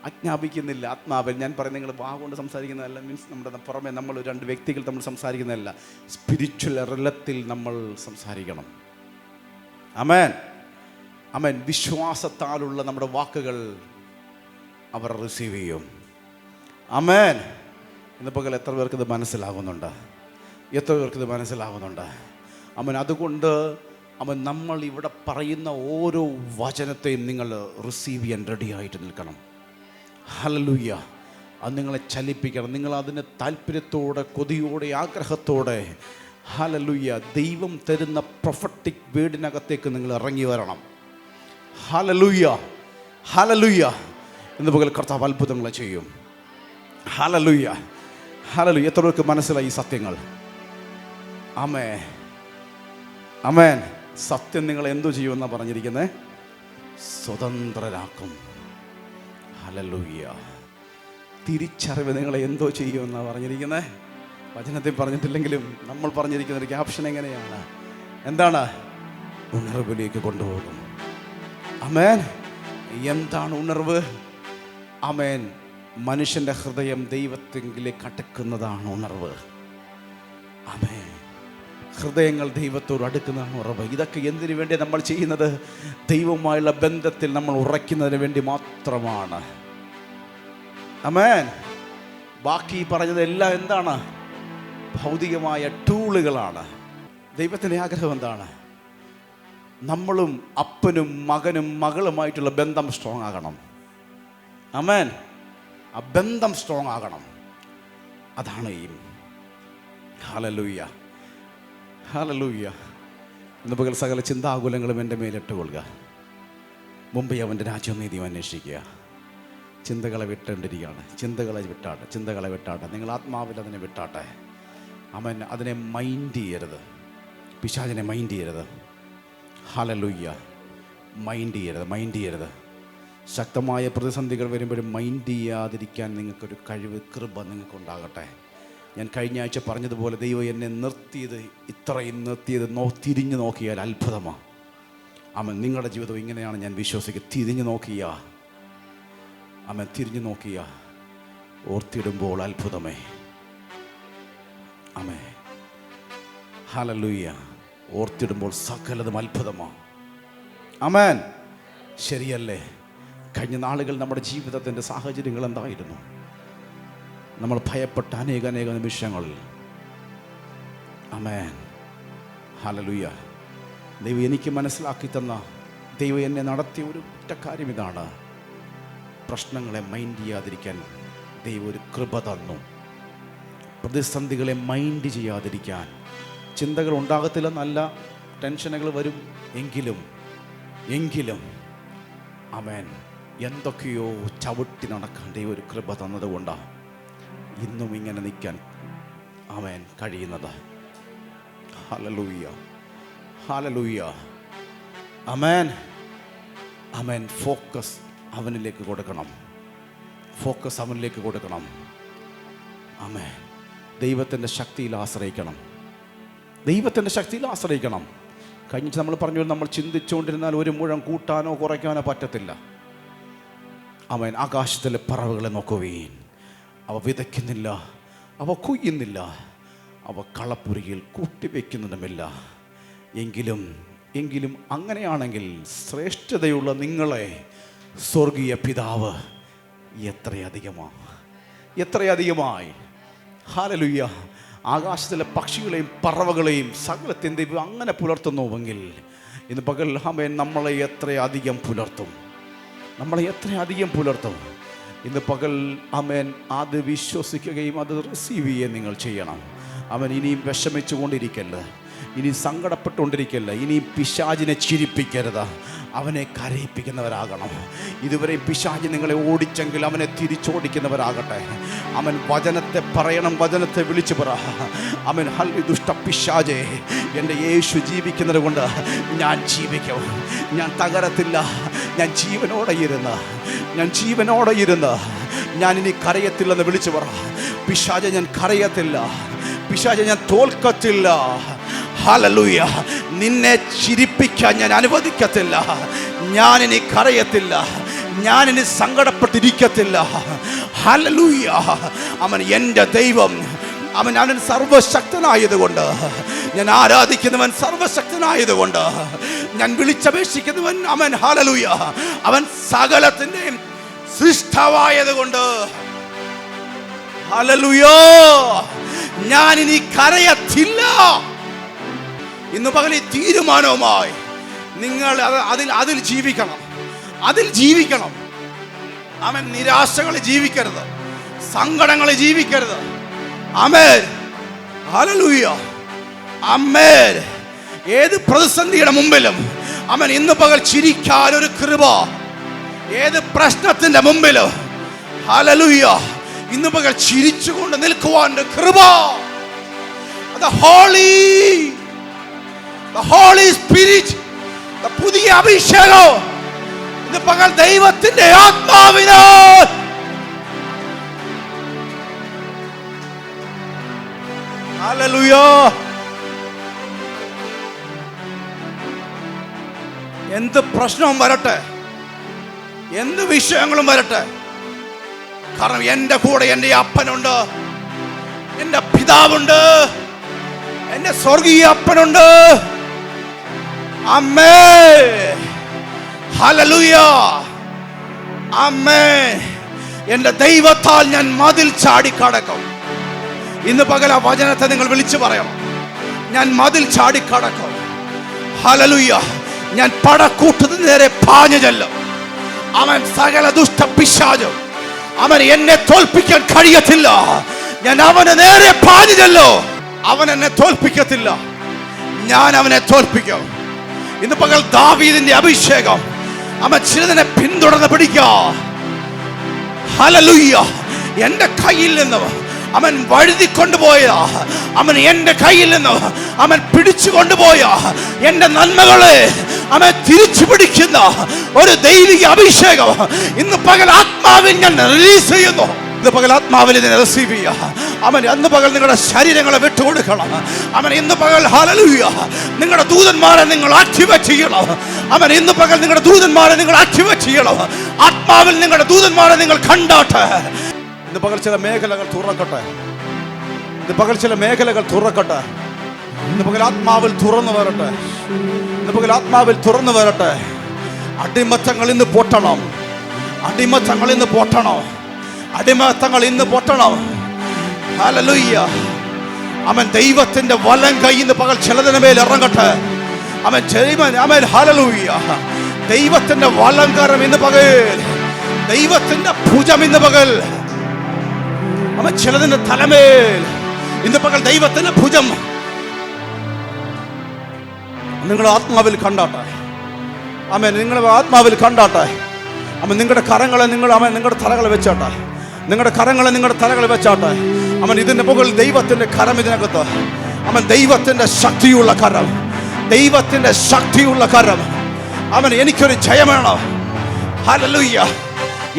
ആജ്ഞാപിക്കുന്നില്ല. ആത്മാവിൽ ഞാൻ പറയുന്നത്, നിങ്ങൾ വാഗുകൊണ്ട് സംസാരിക്കുന്നതല്ല, മീൻസ് നമ്മുടെ പുറമെ നമ്മൾ രണ്ട് വ്യക്തികൾ തമ്മിൽ സംസാരിക്കുന്നതല്ല, സ്പിരിച്വൽ റിലത്തിൽ നമ്മൾ സംസാരിക്കണം. ആമേൻ. ആമേൻ. വിശ്വാസത്താലുള്ള നമ്മുടെ വാക്കുകൾ അവർ റിസീവ് ചെയ്യും. ആമേൻ. ഇന്ന് പകൽ എത്ര പേർക്കിത് മനസ്സിലാകുന്നുണ്ട്? എത്ര പേർക്കിത് മനസ്സിലാകുന്നുണ്ട്? ആമേൻ. അതുകൊണ്ട് നമ്മൾ ഇവിടെ പറയുന്ന ഓരോ വചനത്തെയും നിങ്ങൾ റിസീവ് ചെയ്യാൻ റെഡിയായിട്ട് നിൽക്കണം. ഹല്ലേലൂയ. അത് നിങ്ങളെ ചലിപ്പിക്കണം. നിങ്ങൾ അതിന് താല്പര്യത്തോടെ, കൊതിയോടെ, ആഗ്രഹത്തോടെ, ഹല്ലേലൂയ, ദൈവം തരുന്ന പ്രൊഫറ്റിക് വേർഡിനകത്തേക്ക് നിങ്ങൾ ഇറങ്ങി വരണം. ഹല്ലേലൂയ. ഹല്ലേലൂയ. ഇന്ന് പകൽ കർത്താവ് അത്ഭുതങ്ങളെ ചെയ്യും. ഹല്ലേലൂയ. ഹല്ലേലൂയ. എത്ര പേർക്ക് മനസ്സിലായി ഈ സത്യങ്ങൾ? ആമേൻ. ആമേൻ. സത്യം നിങ്ങൾ എന്തു ചെയ്യുമെന്നാണ് പറഞ്ഞിരിക്കുന്നത്? സ്വതന്ത്രരാക്കും. ഹല്ലേലൂയ. തിരിച്ചറിവ് നിങ്ങളെ എന്തോ ചെയ്യുമെന്നാണ് പറഞ്ഞിരിക്കുന്നത്. വചനത്തിൽ പറഞ്ഞിട്ടില്ലെങ്കിലും നമ്മൾ പറഞ്ഞിരിക്കുന്ന ഒരു ക്യാപ്ഷൻ എങ്ങനെയാണ്? എന്താണ്? ഉണർവിലേക്ക് കൊണ്ടുപോകും. ആമേൻ. എന്താണ് ഉണർവ്? ആമേൻ. മനുഷ്യൻ്റെ ഹൃദയം ദൈവത്തെങ്കിലേക്ക് അടുക്കുന്നതാണ് ഉണർവ്. ആമേൻ. ഹൃദയങ്ങൾ ദൈവത്തോട് അടുക്കുന്നതാണ് ഉറവ്. ഇതൊക്കെ എന്തിനു വേണ്ടി നമ്മൾ ചെയ്യുന്നത്? ദൈവവുമായുള്ള ബന്ധത്തിൽ നമ്മൾ ഉറയ്ക്കുന്നതിന് വേണ്ടി മാത്രമാണ്. ആമേൻ. ബാക്കി പറഞ്ഞതെല്ലാം എന്താണ്? ഭൗതികമായ ടൂളുകളാണ്. ദൈവത്തിൻ്റെ ആഗ്രഹം എന്താണ്? നമ്മളും അപ്പനും മകനും മകളുമായിട്ടുള്ള ബന്ധം സ്ട്രോങ് ആകണം. ആമേൻ. ആ ബന്ധം സ്ട്രോങ് ആകണം. അതാണ് ഈ ഹല്ലേലൂയ. ഹല്ലേലൂയ. ഇന്ന് പകൽ സകല ചിന്താകുലങ്ങളും എൻ്റെ മേലിട്ട് കൊള്ളുക. മുമ്പേ അവൻ്റെ രാജ്യവും നീതിയും അന്വേഷിക്കുക. ചിന്തകളെ വിട്ടേണ്ടിരിക്കുകയാണ്. ചിന്തകളെ വിട്ടാട്ടെ. നിങ്ങൾ ആത്മാവിൽ അതിനെ വിട്ടാട്ടെ. അവൻ അതിനെ മൈൻഡ് ചെയ്യരുത്. പിശാചിനെ മൈൻഡ് ചെയ്യരുത്. ഹല്ലേലൂയ. മൈൻഡ് ചെയ്യരുത്. ശക്തമായ പ്രതിസന്ധികൾ വരുമ്പോഴും മൈൻഡ് ചെയ്യാതിരിക്കാൻ നിങ്ങൾക്കൊരു കഴിവ്, കൃപ നിങ്ങൾക്കുണ്ടാകട്ടെ. ഞാൻ കഴിഞ്ഞ ആഴ്ച പറഞ്ഞതുപോലെ ദൈവം എന്നെ നിർത്തിയത് തിരിഞ്ഞു നോക്കിയാൽ അത്ഭുതമാണ്. ആമേൻ. നിങ്ങളുടെ ജീവിതം ഇങ്ങനെയാണ് ഞാൻ വിശ്വസിക്കുക. തിരിഞ്ഞു നോക്കിയ ഓർത്തിടുമ്പോൾ അത്ഭുതമേ. ആമേൻ. ഹല്ലേലൂയ. ഓർത്തിടുമ്പോൾ സകലതും അത്ഭുതമാണ്. ആമേൻ. ശരിയല്ലേ? കഴിഞ്ഞ നാളുകൾ നമ്മുടെ ജീവിതത്തിൻ്റെ സാഹചര്യങ്ങൾ എന്തായിരുന്നു? നമ്മൾ ഭയപ്പെട്ട അനേക നിമിഷങ്ങളിൽ. ആമേൻ. ഹല്ലേലൂയ. ദൈവം എനിക്ക് മനസ്സിലാക്കി തന്ന, ദൈവം എന്നെ നടത്തിയ ഒരു ഒറ്റ കാര്യം ഇതാണ്: പ്രശ്നങ്ങളെ മൈൻഡ് ചെയ്യാതിരിക്കാൻ ദൈവം ഒരു കൃപ തന്നു. പ്രതിസന്ധികളെ മൈൻഡ് ചെയ്യാതിരിക്കാൻ. ചിന്തകൾ ഉണ്ടാകത്തില്ല, നല്ല ടെൻഷനുകൾ വരും. എങ്കിലും ആമേൻ, എന്തൊക്കെയോ ചവിട്ടി നടക്കാൻ ദൈവം ഒരു കൃപ തന്നതുകൊണ്ടാണ് ഇന്നും ഇങ്ങനെ നിൽക്കാൻ ആമേൻ കഴിയുന്നത്. ഹല്ലേലൂയ. ആമേൻ. ഫോക്കസ് അവനിലേക്ക് കൊടുക്കണം. ആമേൻ. ദൈവത്തിൻ്റെ ശക്തിയിൽ ആശ്രയിക്കണം. കഴിഞ്ഞിട്ട് നമ്മൾ പറഞ്ഞു, നമ്മൾ ചിന്തിച്ചുകൊണ്ടിരുന്നാൽ ഒരു മുഴം കൂട്ടാനോ കുറയ്ക്കാനോ പറ്റത്തില്ല. ആമേൻ. ആകാശത്തിലെ പറവകളെ നോക്കുവീൻ. അവ വിതയ്ക്കുന്നില്ല, അവ കൊയ്യുന്നില്ല, അവ കളപ്പുരയിൽ കൂട്ടിവെക്കുന്നതുമില്ല. എങ്കിലും അങ്ങനെയാണെങ്കിൽ ശ്രേഷ്ഠതയുള്ള നിങ്ങളെ സ്വർഗീയ പിതാവ് എത്രയധികമായി ഹല്ലേലൂയ ആകാശത്തിലെ പക്ഷികളെയും പറവകളെയും സകലത്തെയും ദൈവം അങ്ങനെ പുലർത്തുന്നുവെങ്കിൽ ഇന്ന് പകൽ ആമേൻ നമ്മളെ എത്രയധികം പുലർത്തും ഇന്ന് പകൽ ആമേൻ. അത് വിശ്വസിക്കുകയും അത് റിസീവ് ചെയ്യുകയും നിങ്ങൾ ചെയ്യണം. അവൻ ഇനിയും വിഷമിച്ചു കൊണ്ടിരിക്കല്ല, ഇനി സങ്കടപ്പെട്ടുകൊണ്ടിരിക്കല്ല, ഇനിയും പിശാചിനെ ചിരിപ്പിക്കരുത്, അവനെ കരയിപ്പിക്കുന്നവരാകണം. ഇതുവരെ പിശാചി നിങ്ങളെ ഓടിച്ചെങ്കിൽ അവനെ തിരിച്ചോടിക്കുന്നവരാകട്ടെ. അവൻ വചനത്തെ പറയണം, വചനത്തെ വിളിച്ചു പറ. അവൻ ഹല്ലേലൂയ ദുഷ്ട പിശാചേ, എൻ്റെ യേശു ജീവിക്കുന്നത് കൊണ്ട് ഞാൻ ജീവിക്കും, ഞാൻ തകരത്തില്ല, ഞാൻ ജീവനോടെ ഇരുന്ന് ഞാൻ ഇനി കരയത്തില്ലെന്ന് വിളിച്ചു പറ. പിശാചെ ഞാൻ കരയത്തില്ല, പിശാചെ ഞാൻ തോൽക്കത്തില്ല. ഹല്ലേലൂയ നിന്നെ ചിരിപ്പിക്കാൻ ഞാൻ അനുവദിക്കത്തില്ല, ഞാനിനി കരയത്തില്ല, ഞാനിനി സങ്കടപ്പെട്ടിരിക്കത്തില്ല. ഹല്ലേലൂയ അവൻ എൻ്റെ ദൈവം, അവൻ സർവശക്തനായതുകൊണ്ട്, ഞാൻ ആരാധിക്കുന്നവൻ സർവശക്തനായതുകൊണ്ട്, ഞാൻ വിളിച്ചപേക്ഷിക്കുന്നവൻ അവൻ ഹല്ലേലൂയ അവൻ സകലത്തിൻ്റെയും സൃഷ്ടാവായതുകൊണ്ട് ഹല്ലേലൂയ ഞാനിനി കരയത്തില്ല. ഇന്ന് പകൽ ഈ തീരുമാനവുമായി നിങ്ങൾ അതിൽ ജീവിക്കണം. അവൻ നിരാശകളിൽ ജീവിക്കരുത്, സങ്കടങ്ങളിൽ ജീവിക്കരുത്. ആമേൻ ഹല്ലേലൂയ ആമേൻ. ഏത് പ്രതിസന്ധിയുടെ മുമ്പിലും അവൻ ഇന്ന് പകൽ ചിരിക്കാൻ ഒരു കൃപ, ഏത് പ്രശ്നത്തിന്റെ മുമ്പിലും ഹല്ലേലൂയ ഇന്ന് പകൽ ചിരിച്ചുകൊണ്ട് നിൽക്കുവാൻ ഒരു കൃപ. The Holy Spirit, പുതിയ അഭിഷേകം ഇന്ന് പകൽ ദൈവത്തിന്റെ ആത്മാവിനാൽ ഹല്ലേലൂയ. എന്ത് പ്രശ്നവും വരട്ടെ, എന്ത് വിഷയങ്ങളും വരട്ടെ, കാരണം എൻ്റെ കൂടെ എൻ്റെ അപ്പനുണ്ട്, എൻ്റെ പിതാവുണ്ട്, എൻ്റെ സ്വർഗീയ അപ്പനുണ്ട്. ആമേൻ ഹല്ലേലൂയ ആമേൻ. എൻ്റെ ദൈവത്താൽ ഞാൻ മതിൽ ചാടിക്കടക്കും. ഇന്ന് പകൽ ആ വചനത്തെ നിങ്ങൾ വിളിച്ചു പറയണം. ഞാൻ മതിൽ ചാടിക്കടക്കും. ഹല്ലേലൂയ ഞാൻ പടക്കൂട്ടത്തിന് നേരെ പാഞ്ഞു ചെല്ലും. അവൻ സകല ദുഷ്ട പിശാചും അവൻ എന്നെ തോൽപ്പിക്കാൻ കഴിയത്തില്ല. ഞാൻ അവന് നേരെ പാഞ്ഞു ചെല്ലും. അവൻ എന്നെ തോൽപ്പിക്കത്തില്ല, ഞാൻ അവനെ തോൽപ്പിക്കും. ഇന്ന് പകൽ ദാവീദിന്റെ അഭിഷേകം അവൻ ചിലതിനെ പിന്തുടർന്ന് പിടിക്കാം. ഹല്ലേലൂയ എൻ്റെ കയ്യിൽ നിന്ന് അവൻ വഴുതി കൊണ്ടുപോയ, അവൻ എൻ്റെ കയ്യിൽ നിന്ന് അവൻ പിടിച്ചു കൊണ്ടുപോയ എൻ്റെ നന്മകളെ അവൻ തിരിച്ചു പിടിക്കുന്ന ഒരു ദൈവിക അഭിഷേകം ഇന്ന് പകൽ ആത്മാവിൽ ഞാൻ റിലീസ് ചെയ്യുന്നു. ഇന്ന് പകൽ ആത്മാവിൽ ഇതിനെ റിസീവ് ചെയ്യുക. അവൻ ഇന്ന് പകൽ നിങ്ങളുടെ ശരീരങ്ങളെ വിട്ടുകൊടുക്കണം. അവൻ ഇന്ന് പകൽ ഹല്ലേലൂയ നിങ്ങളുടെ ദൂതന്മാരെ നിങ്ങൾ ആക്ടിവേറ്റ് ചെയ്യണം. അവൻ ഇന്ന് പകൽ നിങ്ങളുടെ ദൂതന്മാരെ നിങ്ങൾ ആക്ടിവേറ്റ് ചെയ്യണം. ആത്മാവിൽ നിങ്ങളുടെ ദൂതന്മാരെ നിങ്ങൾ കണ്ടാട്ടെ. ഇന്ന് പകൽ ചില മേഖലകൾ തുറക്കട്ടെ. ഇന്ന് പകൽ ചില മേഖലകൾ തുറക്കട്ടെ. ഇന്ന് പകൽ ആത്മാവിൽ തുറന്നു വരട്ടെ. ഇന്ന് പകൽ ആത്മാവിൽ തുറന്നു വരട്ടെ. അടിമത്തങ്ങൾ ഇന്ന് പൊട്ടണം. അടിമത്തങ്ങൾ ഇന്ന് പൊട്ടണം. അടിമത്തങ്ങൾ ഇന്ന് പൊട്ടണം. ഹല്ലേലൂയ അവൻ ദൈവത്തിന്റെ വലം കൈ ഇന്ന് പകൽ ചിലതിന് മേൽ ഇറങ്ങട്ടെ. അവൻ ഹല്ലേലൂയ ദൈവത്തിന്റെ വലം കരം ഇന്ന് പകൽ, ദൈവത്തിന്റെ ഭുജം ഇന്ന് പകൽ അവൻ ചിലതിന്റെ തലമേൽ ഇന്ന് പകൽ ദൈവത്തിന്റെ ഭുജം നിങ്ങൾ ആത്മാവിൽ കണ്ടാട്ടെ. ആമേൻ നിങ്ങൾ ആത്മാവിൽ കണ്ടാട്ടെ. അവൻ നിങ്ങളുടെ കരങ്ങളെ നിങ്ങളുടെ തലകൾ വെച്ചാട്ടെ. നിങ്ങളുടെ കരങ്ങളെ നിങ്ങളുടെ തലകൾ വെച്ചാട്ടെ. അവൻ ഇതിന്റെ മുകളിൽ ദൈവത്തിന്റെ കരം ഇതിനകത്ത്. അവൻ ദൈവത്തിന്റെ ശക്തിയുള്ള കരം, ദൈവത്തിന്റെ ശക്തിയുള്ള കരം. അവൻ എനിക്കൊരു ജയം വേണോ? ഹല്ലേലൂയ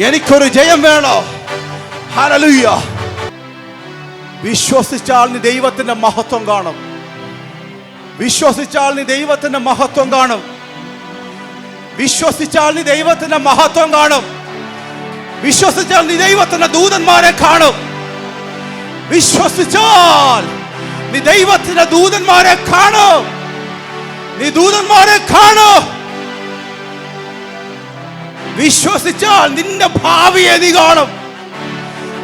എനിക്കൊരു ജയം വേണോ? ഹല്ലേലൂയ വിശ്വസിച്ചാൽ നീ ദൈവത്തിന്റെ മഹത്വം കാണും. വിശ്വസിച്ചാൽ നീ ദൈവത്തിന്റെ മഹത്വം കാണും. വിശ്വസിച്ചാൽ നീ ദൈവത്തിന്റെ മഹത്വം കാണും. വിശ്വസിച്ചാൽ നീ ദൈവത്തിന്റെ ദൂതന്മാരെ കാണും. വിശ്വസിച്ചാൽ നീ ദൈവത്തിന്റെ ദൂതന്മാരെ കാണൂ. നീ ദൂതന്മാരെ കാണൂ. വിശ്വസിച്ചാൽ നിന്റെ ഭാവിയെ നീ കാണും.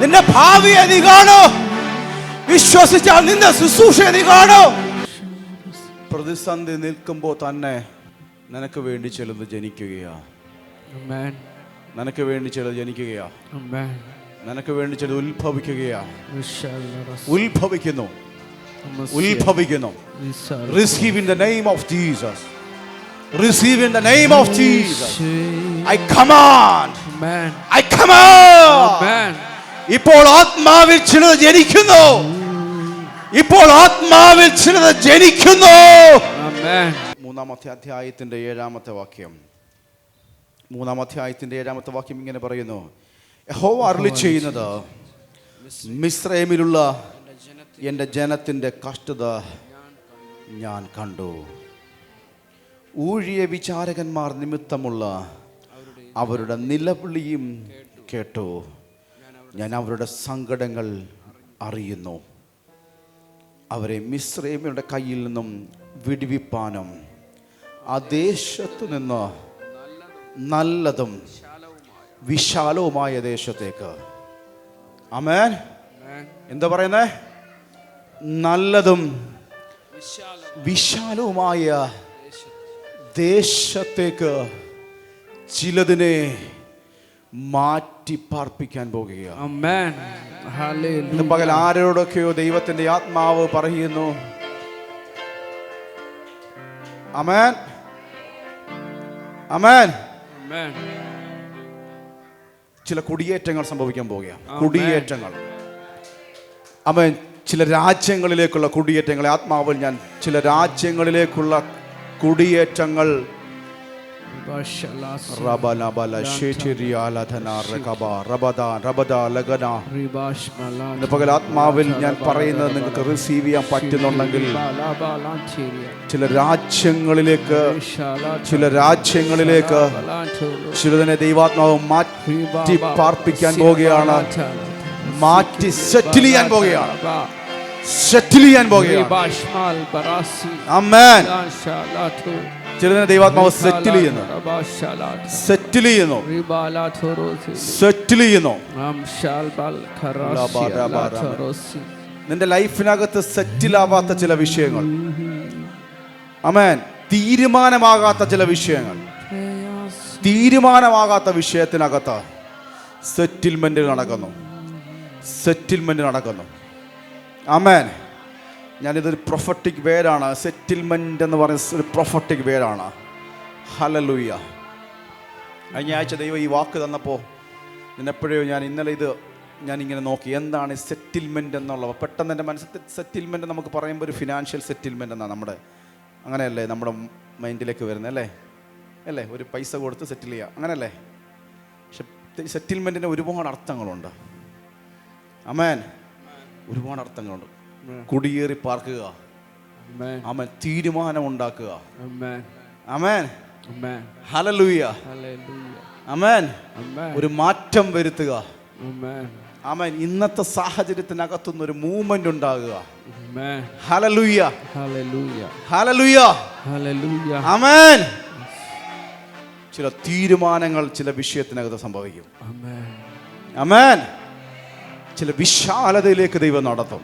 നിന്റെ ഭാവിയെ നീ കാണൂ. വിശ്വസിച്ചാൽ നിന്റെ ശുശ്രൂഷയെ നീ കാണൂ. പ്രതിസന്ധി നിൽക്കുമ്പോൾ തന്നെ നിനക്ക് വേണ്ടി ചിലത് ജനിക്കുകയാ. നിനക്ക് വേണ്ടി ചിലത് ജനിക്കുകയാ. നിനക്ക് വേണ്ടി ചിലത് ഉത്ഭവിക്കുകയാ. ഉത്ഭവിക്കുന്നു. Receive in the name of Jesus. Receive in the name of Jesus. I command. I command. ഇപ്പോൾ ആത്മാവിൽ ചിലത് ജനിക്കുന്നു. ഇപ്പോൾ ആത്മാവിൽ ചിലത് ജനിക്കുന്നു. മൂന്നാമത്തെ അധ്യായത്തിന്റെ 7-ാമത്തെ വാക്യം. 3-ാം അധ്യായത്തിന്റെ 7-ാമത്തെ വാക്യം ഇങ്ങനെ പറയുന്നു. യഹോവ അരുളി ചെയ്യുന്നത്, മിസ്രയീമിലുള്ള എൻ്റെ ജനത്തിൻ്റെ കഷ്ടത ഞാൻ കണ്ടു. ഊഴിയ വിചാരകന്മാർ നിമിത്തമുള്ള അവരുടെ നിലവിളിയും കേട്ടു. ഞാൻ അവരുടെ സങ്കടങ്ങൾ അറിയുന്നു. അവരെ മിസ്രയീമിയുടെ കയ്യിൽ നിന്നും വിടുവിപ്പാനും ആ ദേശത്തു നിന്ന് നല്ലതും വിശാലവുമായ ദേശത്തേക്ക്. ആമേൻ. എന്താ പറയുന്നേ? നല്ലതും വിശാലവുമായ ദേശത്തേക്ക് ചിലതിനെ മാറ്റി പാർപ്പിക്കാൻ പോകുകയാണ്. ഇന്ന് പകൽ ആരോടൊക്കെയോ ദൈവത്തിന്റെ ആത്മാവ് പറയുന്നു. ആമേൻ. ആമേൻ. ചില കുടിയേറ്റങ്ങൾ സംഭവിക്കാൻ പോകുകയാണ്. കുടിയേറ്റങ്ങൾ. ആമേൻ. ചില രാജ്യങ്ങളിലേക്കുള്ള കുടിയേറ്റങ്ങളെ ആത്മാവിൽ ഞാൻ ചില രാജ്യങ്ങളിലേക്കുള്ള കുടിയേറ്റങ്ങൾ പകൽ ആത്മാവിൽ ഞാൻ പറയുന്നത് നിങ്ങൾക്ക് റിസീവ് ചെയ്യാൻ പറ്റുന്നുണ്ടെങ്കിൽ ചില രാജ്യങ്ങളിലേക്ക് ചിലതിനെ ദൈവാത്മാവ് മാറ്റി പാർപ്പിക്കാൻ പോവുകയാണ്. മാറ്റി സെറ്റിൽ ചെയ്യാൻ പോവുകയാണ്. ആമേൻ. ചിലതിനെ ദൈവാത്മാവ് സെറ്റിൽ ചെയ്യുന്നു. നിന്റെ ലൈഫിനകത്ത് സെറ്റിലാവാത്ത ചില വിഷയങ്ങൾ. ആമേൻ. തീരുമാനമാകാത്ത ചില വിഷയങ്ങൾ. തീരുമാനമാകാത്ത വിഷയത്തിനകത്ത് സെറ്റിൽമെന്റ് നടക്കുന്നു. ആമേൻ. ഞാനിതൊരു പ്രൊഫറ്റിക് വേർഡാണ്. സെറ്റിൽമെന്റ് എന്ന് പറയുന്ന ഒരു പ്രൊഫറ്റിക് വേർഡാണ്. ഹല്ലേലൂയ. കഴിഞ്ഞ ആഴ്ച ദൈവം ഈ വാക്ക് തന്നപ്പോൾ എപ്പോഴോ ഇന്നലെ ഞാനിങ്ങനെ നോക്കി എന്താണ് സെറ്റിൽമെന്റ് എന്നുള്ളത്. പെട്ടെന്ന് എൻ്റെ മനസ്സിൽ സെറ്റിൽമെന്റ് നമുക്ക് പറയുമ്പോൾ ഒരു ഫിനാൻഷ്യൽ സെറ്റിൽമെന്റ് എന്നാണ് അങ്ങനെയല്ലേ നമ്മുടെ മൈൻഡിലേക്ക് വരുന്നത്, അല്ലേ? ഒരു പൈസ കൊടുത്ത് സെറ്റിൽ ചെയ്യുക, അങ്ങനെയല്ലേ? പക്ഷെ സെറ്റിൽമെന്റിന് ഒരുപാട് അർത്ഥങ്ങളുണ്ട്. ആമേൻ. ഒരുപാട് അർത്ഥങ്ങളുണ്ട്. കുടിയേറി പാർക്കുക. ആമേൻ. തീരുമാനം ഉണ്ടാക്കുക. ആമേൻ. ഹല്ലേലൂയ. ആമേൻ. ഒരു മാറ്റം വരുത്തുക. ആമേൻ. ഇന്നത്തെ സാഹചര്യത്തിനകത്തുനിന്ന് ഒരു മൂവ്മെന്റ് ഉണ്ടാകുക. ഹല്ലേലൂയ. ഹല്ലേലൂയ. ആമേൻ. ചില തീരുമാനങ്ങൾ ചില വിഷയത്തിനകത്ത് സംഭവിക്കും. ആമേൻ. ചില വിശാലതയിലേക്ക് ദൈവം നടത്തും.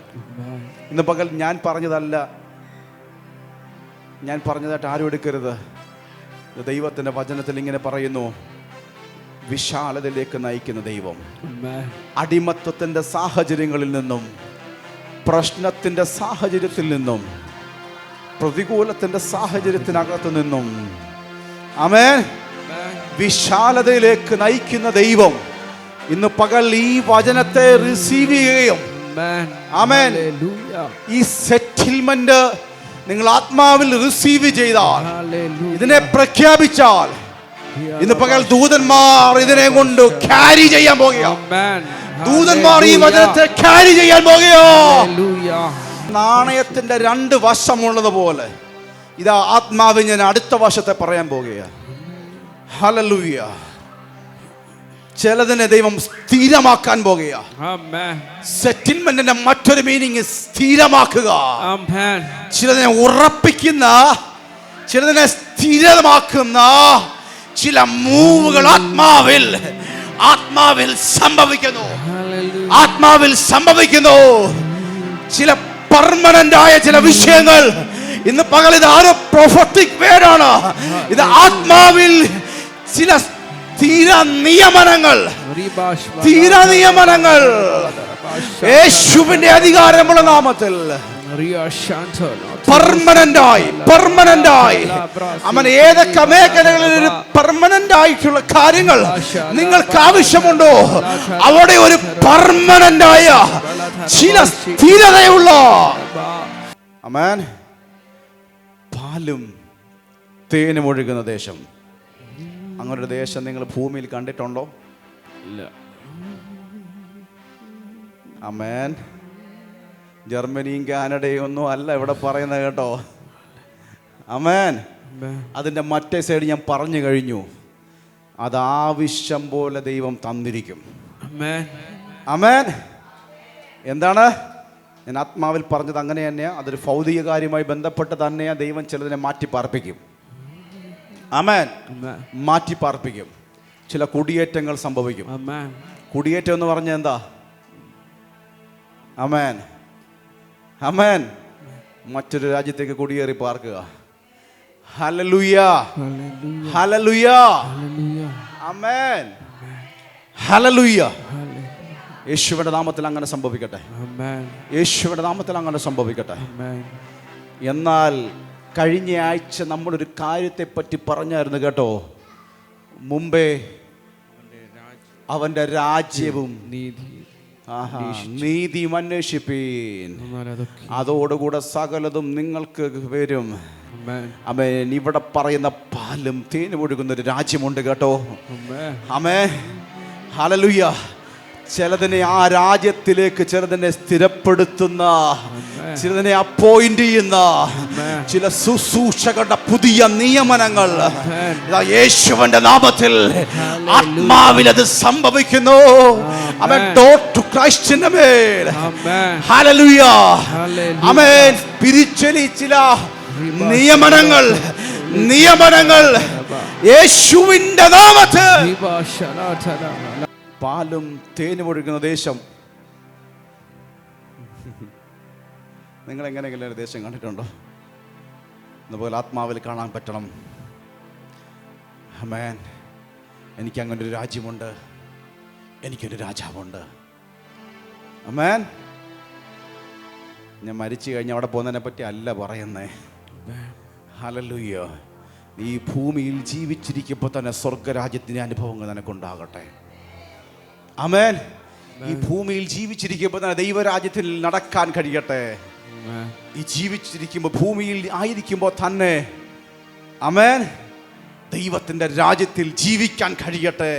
ഇന്ന് പകൽ ഞാൻ പറഞ്ഞതായിട്ട് ആരും എടുക്കരുത്. ദൈവത്തിൻ്റെ വചനത്തിൽ ഇങ്ങനെ പറയുന്നു, വിശാലതയിലേക്ക് നയിക്കുന്ന ദൈവം. അടിമത്തത്തിൻ്റെ സാഹചര്യങ്ങളിൽ നിന്നും, പ്രശ്നത്തിൻ്റെ സാഹചര്യത്തിൽ നിന്നും, പ്രതികൂലത്തിൻ്റെ സാഹചര്യത്തിനകത്തു നിന്നും ആമേൻ വിശാലതയിലേക്ക് നയിക്കുന്ന ദൈവം ഇന്ന് പകൽ ഈ വചനത്തെ റിസീവ് ചെയ്യുകയും ആമേൻ ഈ സെറ്റിൽമെന്റ് നിങ്ങൾ ആത്മാവിൽ റിസീവ് ചെയ്താൽ, ഇതിനെ പ്രഖ്യാപിച്ചാൽ, ഇന്ന് പകൽ ദൂതന്മാർ ഇതിനെ കൊണ്ട് ക്യാരി ചെയ്യാൻ പോകുകയാണ്. ദൂതന്മാർ ഈ വചനത്തെ ക്യാരി ചെയ്യാൻ പോകുകയാണ്. നാണയത്തിന്റെ രണ്ട് വശമുള്ളത് പോലെ ഇതാ ആത്മാവിൽ ഞാൻ അടുത്ത വശത്തെ പറയാൻ പോകുകയാണ്. ഹല്ലേലൂയ. ചിലതിനെ ദൈവം സ്ഥിരമാക്കാൻ പോകുക. സെറ്റിൽമെന്റിന്റെ മറ്റൊരു മീനിങ് സ്ഥിരമാക്കുക. ചിലതിനെ ഉറപ്പിക്കുന്ന, ചിലതിനെ സ്ഥിരമാക്കുന്ന ചില മൂവുകൾ ആത്മാവിൽ സംഭവിക്കുന്നു. ആത്മാവിൽ സംഭവിക്കുന്നു. ചില പെർമനന്റ് ആയ ചില വിഷയങ്ങൾ ഇന്ന് പകൽ, ഇത് ആരോ പ്രൊഫറ്റിക് വേർഡാണ്. ഇത് ആത്മാവിൽ ചില സ്ഥിര നിയമനങ്ങൾ, യേശുവിന്റെ അധികാരമുള്ള നാമത്തിൽ പെർമനന്റ് ആയി അവൻ ഏതൊക്കെ മേഖലകളിൽ ഒരു പെർമനന്റ് ആയിട്ടുള്ള കാര്യങ്ങൾ നിങ്ങൾക്ക് ആവശ്യമുണ്ടോ, അവിടെ ഒരു പെർമനന്റ് ആയ ചില സ്ഥിരതയുള്ള ആമേൻ പാലും തേനും ഒഴുകുന്ന ദേശം. അങ്ങനൊരു ദേശം നിങ്ങൾ ഭൂമിയിൽ കണ്ടിട്ടുണ്ടോ? ഇല്ല. ആമേൻ. ജർമ്മനിയും കാനഡയും ഒന്നും അല്ല ഇവിടെ പറയുന്നത് കേട്ടോ. ആമേൻ. അതിൻ്റെ മറ്റേ സൈഡ് ഞാൻ പറഞ്ഞു കഴിഞ്ഞു. അത് ആവശ്യം പോലെ ദൈവം തന്നിരിക്കും. ആമേൻ. എന്താണ് ഞാൻ ആത്മാവിൽ പറഞ്ഞത്? അങ്ങനെ തന്നെയാണ്. അതൊരു ഭൗതിക കാര്യമായി ബന്ധപ്പെട്ട് തന്നെയാണ് ദൈവം ചിലതിനെ മാറ്റി പാർപ്പിക്കും. ആമേൻ. മാറ്റി പാർപ്പിക്കും. ചില കുടിയേറ്റങ്ങൾ സംഭവിക്കും. കുടിയേറ്റം എന്ന് പറഞ്ഞാൽ എന്താ? ആമേൻ. ആമേൻ. മറ്റൊരു രാജ്യത്തേക്ക് കുടിയേറി പാർക്കുക. ഹല്ലേലൂയ, ഹല്ലേലൂയ, ആമേൻ, ഹല്ലേലൂയ. യേശുവിന്റെ നാമത്തിൽ അങ്ങനെ സംഭവിക്കട്ടെ. യേശുവിന്റെ നാമത്തിൽ അങ്ങനെ സംഭവിക്കട്ടെ. എന്നാൽ കഴിഞ്ഞ ആഴ്ച നമ്മളൊരു കാര്യത്തെപ്പറ്റി പറഞ്ഞായിരുന്നു കേട്ടോ. മുമ്പേ അവന്റെ രാജ്യവും നീതിയും അന്വേഷിപ്പീൻ, അതോടുകൂടെ സകലതും നിങ്ങൾക്ക് വരും. ആമേൻ. ഇവിടെ പറയുന്ന പാലും തേനും ഒഴുകുന്ന ഒരു രാജ്യമുണ്ട് കേട്ടോ. ആമേൻ. ഹല്ലേലൂയ. ചിലതിനെ ആ രാജ്യത്തിലേക്ക് ചിലതിനെ സ്ഥിരപ്പെടുത്തുന്ന, ചിലതിനെ അപ്പോയിന്റ് ചെയ്യുന്ന ചില ശുശ്രൂഷകളുടെ പുതിയ നിയമനങ്ങൾ യേശുവിന്റെ നാമത്തിൽ ആത്മാവിൽ അത് സംഭവിക്കുന്നു. ആമേൻ. ഡോർ ടു ക്രൈസ്റ്റിന്റെ മേൽ. ഹല്ലേലൂയ. ആമേൻ. സ്പിരിച്വലി ചില നിയമനങ്ങൾ യേശുവിന്റെ നാമത്തിൽ പാലും തേനും ഒഴുകുന്ന ദേശം. നിങ്ങൾ എങ്ങനെയെങ്കിലും ഒരു ദേശം കണ്ടിട്ടുണ്ടോ? അതുപോലെ ആത്മാവിൽ കാണാൻ പറ്റണം. ആമേൻ. എനിക്കങ്ങനെ ഒരു രാജ്യമുണ്ട്, എനിക്കൊരു രാജാവുണ്ട്. ആമേൻ. ഞാൻ മരിച്ചു കഴിഞ്ഞ് അവിടെ പോകുന്നതിനെ പറ്റി അല്ല പറയുന്നേ. ഹല്ലേലൂയ. ഈ ഭൂമിയിൽ ജീവിച്ചിരിക്കുമ്പോൾ തന്നെ സ്വർഗരാജ്യത്തിൻ്റെ അനുഭവങ്ങൾ നിനക്കുണ്ടാകട്ടെ. ആമേൻ. ഈ ഭൂമിയിൽ ജീവിച്ചിരിക്കുമ്പോൾ തന്നെ ദൈവരാജ്യത്തിൽ നടക്കാൻ കഴിയട്ടെ. ഈ ജീവിച്ചിരിക്കുമ്പോൾ, ഭൂമിയിൽ ആയിരിക്കുമ്പോൾ തന്നെ ആമേൻ ദൈവത്തിന്റെ രാജ്യത്തിൽ ജീവിക്കാൻ കഴിയട്ടെ.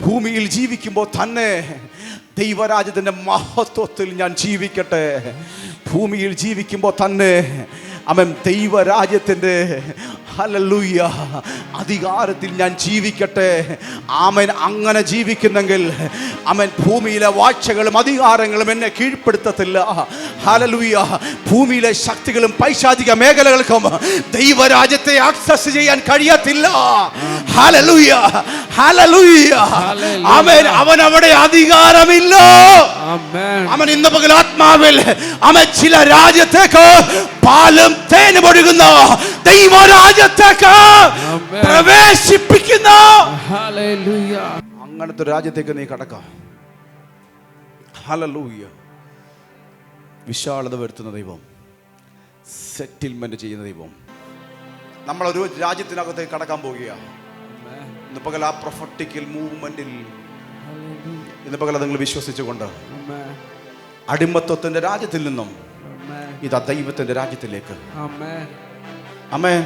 ഭൂമിയിൽ ജീവിക്കുമ്പോൾ തന്നെ ദൈവരാജ്യത്തിന്റെ മഹത്വത്തിൽ ഞാൻ ജീവിക്കട്ടെ. ഭൂമിയിൽ ജീവിക്കുമ്പോൾ തന്നെ ആമേൻ ദൈവരാജ്യത്തിന്റെ ഹല്ലേലൂയ അധികാരത്തിൽ ഞാൻ ജീവിക്കട്ടെ. ആമേൻ. അങ്ങനെ ജീവിക്കുന്നെങ്കിൽ ആമേൻ ഭൂമിയിലെ വാഴ്ചകളും അധികാരങ്ങളും എന്നെ കീഴ്പ്പെടുത്തത്തില്ല. ഹല്ലേലൂയ. ഭൂമിയിലെ ശക്തികളും പൈശാചിക മേഖലകൾക്കും ദൈവരാജ്യത്തെ ആക്സസ് ചെയ്യാൻ കഴിയത്തില്ല. ഹല്ലേലൂയ, ഹല്ലേലൂയ. ആമേൻ. അവൻ അവിടെ അധികാരമില്ല. അവൻ ഇന്ന് പകൽ ആത്മാവിൽ അവൻ ചില രാജ്യത്തേക്ക് പാലും തേനും ഒഴുകുന്ന ദൈവരാജ്യത്തേക്ക് പ്രവേശിപ്പിക്കുന്ന അങ്ങനത്തെ രാജ്യത്തേക്ക് നീ കടക്കാം. ഹല്ലേലൂയ. വിശാലത വരുത്തുന്ന ദൈവം, സെറ്റിൽമെന്റ് ചെയ്യുന്ന ദൈവം. നമ്മളൊരു രാജ്യത്തിനകത്തേക്ക് കടക്കാൻ പോവുകയാണ്. ഇന്ന് പകൽ ആ പ്രൊഫറ്റിക്കൽ മൂവ്മെന്റിൽ ഇന്ന് പകൽ നിങ്ങൾ വിശ്വസിച്ചുകൊണ്ട് അടിമത്വത്തിന്റെ രാജ്യത്തിൽ നിന്നും ഇതാ ദൈവത്തിന്റെ രാജ്യത്തിലേക്ക്. ആമേൻ.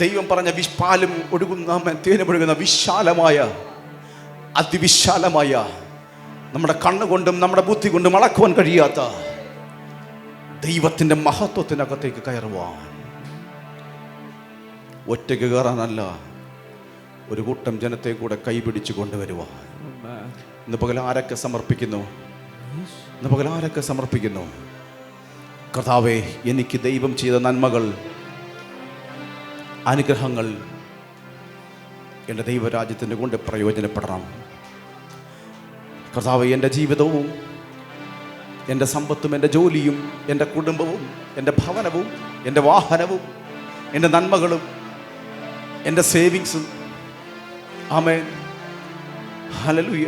ദൈവം പറഞ്ഞ പാലും ഒഴുകുന്ന തേനും ഒഴുകുന്ന വിശാലമായ, അതിവിശാലമായ, നമ്മുടെ കണ്ണുകൊണ്ടും നമ്മുടെ ബുദ്ധി കൊണ്ടും അളക്കുവാൻ കഴിയാത്ത ദൈവത്തിന്റെ മഹത്വത്തിനകത്തേക്ക് കയറുവാൻ, ഒറ്റയ്ക്ക് കയറാനല്ല, ഒരു കൂട്ടം ജനത്തെ കൂടെ കൈപിടിച്ച് കൊണ്ടുവരുവാൻ ഇന്ന് പകൽ ആരൊക്കെ സമർപ്പിക്കുന്നു? ഇന്ന് പകൽ ആരൊക്കെ സമർപ്പിക്കുന്നു? കർത്താവേ, എനിക്ക് ദൈവം ചെയ്ത നന്മകൾ, അനുഗ്രഹങ്ങൾ എൻ്റെ ദൈവരാജ്യത്തിൻ്റെ കൊണ്ട് പ്രയോജനപ്പെടണം. കർത്താവേ, എൻ്റെ ജീവിതവും എൻ്റെ സമ്പത്തും എൻ്റെ ജോലിയും എൻ്റെ കുടുംബവും എൻ്റെ ഭവനവും എൻ്റെ വാഹനവും എൻ്റെ നന്മകളും എൻ്റെ സേവിങ്സും, ആമേൻ, ഹല്ലേലൂയ,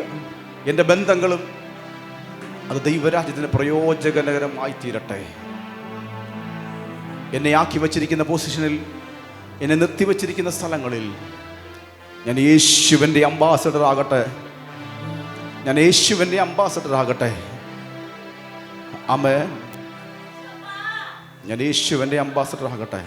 എൻ്റെ ബന്ധങ്ങളും അത് ദൈവരാജ്യത്തിന് പ്രയോജനകരമായി തീരട്ടെ. എന്നെ ആക്കി വച്ചിരിക്കുന്ന പൊസിഷനിൽ, എന്നെ നിർത്തിവച്ചിരിക്കുന്ന സ്ഥലങ്ങളിൽ ഞാൻ യേശുവിൻ്റെ അംബാസഡർ ആകട്ടെ. ഞാൻ യേശുവിൻ്റെ അംബാസഡർ ആകട്ടെ. ആമേൻ. ഞാൻ യേശുവിൻ്റെ അംബാസഡർ ആകട്ടെ.